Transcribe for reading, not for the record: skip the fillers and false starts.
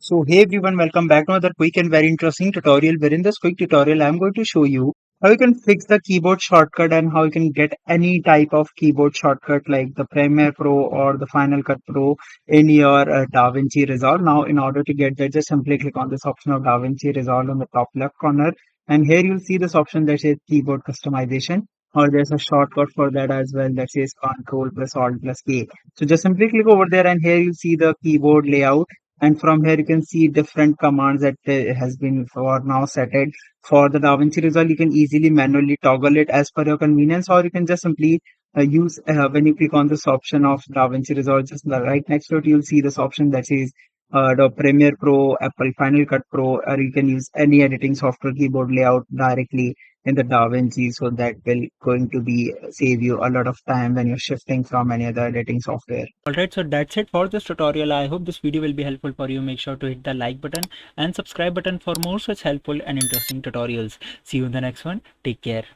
So hey everyone, welcome back to another quick and very interesting tutorial where in this quick tutorial I'm going to show you how you can fix the keyboard shortcut and how you can get any type of keyboard shortcut like the Premiere Pro or the Final Cut Pro in your DaVinci Resolve. Now in order to get that, just simply click on this option of DaVinci Resolve on the top left corner, and here you'll see this option that says keyboard customization, or there's a shortcut for that as well that says Control plus Alt plus K. So just simply click over there and here you see the keyboard layout, and from here you can see different commands that has been for now setted. For the DaVinci Resolve, you can easily manually toggle it as per your convenience, or you can just simply use when you click on this option of DaVinci Resolve, just right next to it you'll see this option that says the Premiere Pro, Apple Final Cut Pro, or you can use any editing software keyboard layout directly in the DaVinci. So that will going to be save you a lot of time when you're shifting from any other editing software. Alright, so that's it for this tutorial. I hope this video will be helpful for you. Make sure to hit the like button and subscribe button for more such helpful and interesting tutorials. See you in the next one. Take care.